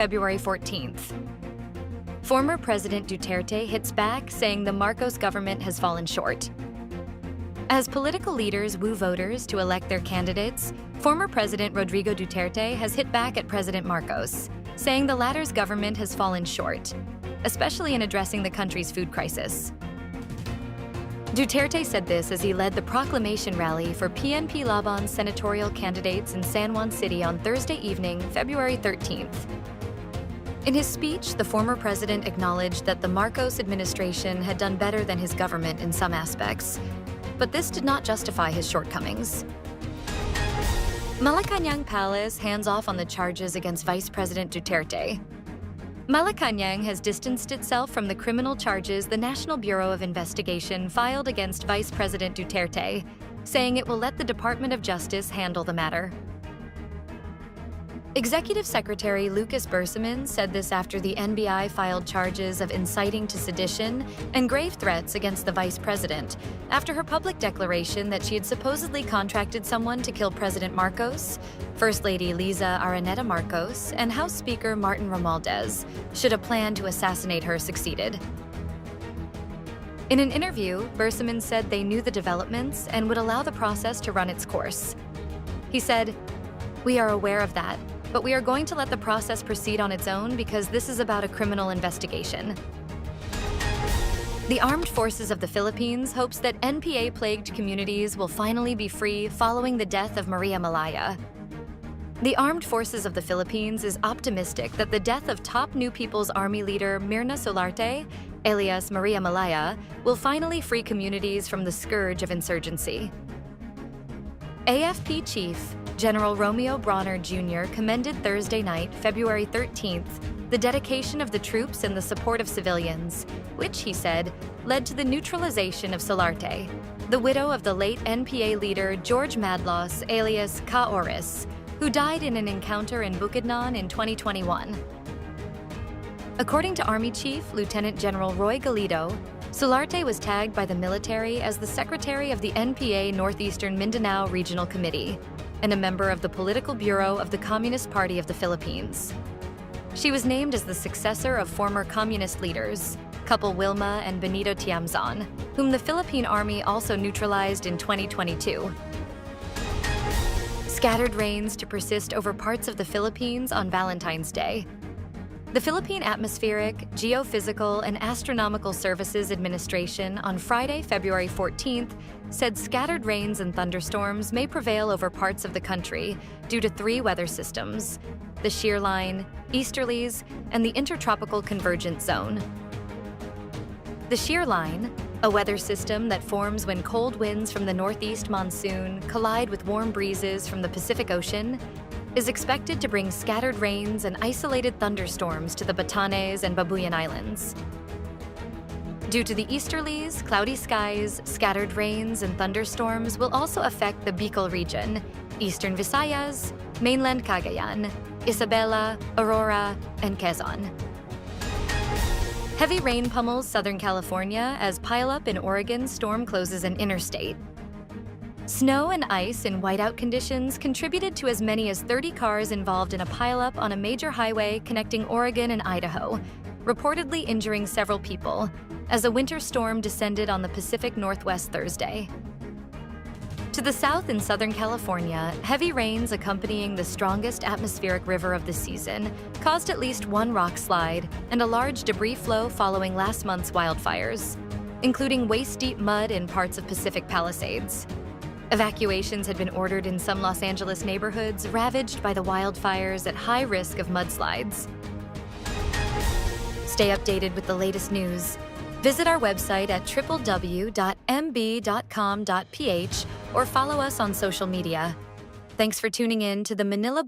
February 14th. Former President Duterte hits back, saying the Marcos government has fallen short. As political leaders woo voters to elect their candidates, former President Rodrigo Duterte has hit back at President Marcos, saying the latter's government has fallen short, especially in addressing the country's food crisis. Duterte said this as he led the proclamation rally for PNP Laban's senatorial candidates in San Juan City on Thursday evening, February 13th. In his speech, the former president acknowledged that the Marcos administration had done better than his government in some aspects, but this did not justify his shortcomings. Malacanang Palace hands off on the charges against Vice President Duterte. Malacanang has distanced itself from the criminal charges the National Bureau of Investigation filed against Vice President Duterte, saying it will let the Department of Justice handle the matter. Executive Secretary Lucas Bersamin said this after the NBI filed charges of inciting to sedition and grave threats against the vice president after her public declaration that she had supposedly contracted someone to kill President Marcos, First Lady Liza Araneta Marcos, and House Speaker Martin Romualdez, should a plan to assassinate her succeeded. In an interview, Bersamin said they knew the developments and would allow the process to run its course. He said, "We are aware of that, but we are going to let the process proceed on its own because this is about a criminal investigation." The Armed Forces of the Philippines hopes that NPA-plagued communities will finally be free following the death of Maria Malaya. The Armed Forces of the Philippines is optimistic that the death of top New People's Army leader Mirna Solarte, alias Maria Malaya, will finally free communities from the scourge of insurgency. AFP Chief General Romeo Bronner Jr. commended Thursday night, February 13th, the dedication of the troops and the support of civilians, which, he said, led to the neutralization of Solarte, the widow of the late NPA leader George Madlos, alias Ka Oris, who died in an encounter in Bukidnon in 2021. According to Army Chief Lieutenant General Roy Galido, Solarte was tagged by the military as the secretary of the NPA Northeastern Mindanao Regional Committee and a member of the Political Bureau of the Communist Party of the Philippines. She was named as the successor of former communist leaders, couple Wilma and Benito Tiamzon, whom the Philippine Army also neutralized in 2022. Scattered rains to persist over parts of the Philippines on Valentine's Day. The Philippine Atmospheric, Geophysical, and Astronomical Services Administration on Friday, February 14th, said scattered rains and thunderstorms may prevail over parts of the country due to three weather systems: the shear line, easterlies, and the intertropical convergence zone. The shear line, a weather system that forms when cold winds from the northeast monsoon collide with warm breezes from the Pacific Ocean, is expected to bring scattered rains and isolated thunderstorms to the Batanes and Babuyan Islands. Due to the easterlies, cloudy skies, scattered rains, and thunderstorms will also affect the Bicol region, eastern Visayas, mainland Cagayan, Isabela, Aurora, and Quezon. Heavy rain pummels Southern California as pileup in Oregon storm closes an interstate. Snow and ice in whiteout conditions contributed to as many as 30 cars involved in a pileup on a major highway connecting Oregon and Idaho, reportedly injuring several people, as a winter storm descended on the Pacific Northwest Thursday. To the south in Southern California, heavy rains accompanying the strongest atmospheric river of the season caused at least one rock slide and a large debris flow following last month's wildfires, including waist-deep mud in parts of Pacific Palisades. Evacuations had been ordered in some Los Angeles neighborhoods ravaged by the wildfires at high risk of mudslides. Stay updated with the latest news. Visit our website at www.mb.com.ph or follow us on social media. Thanks for tuning in to the Manila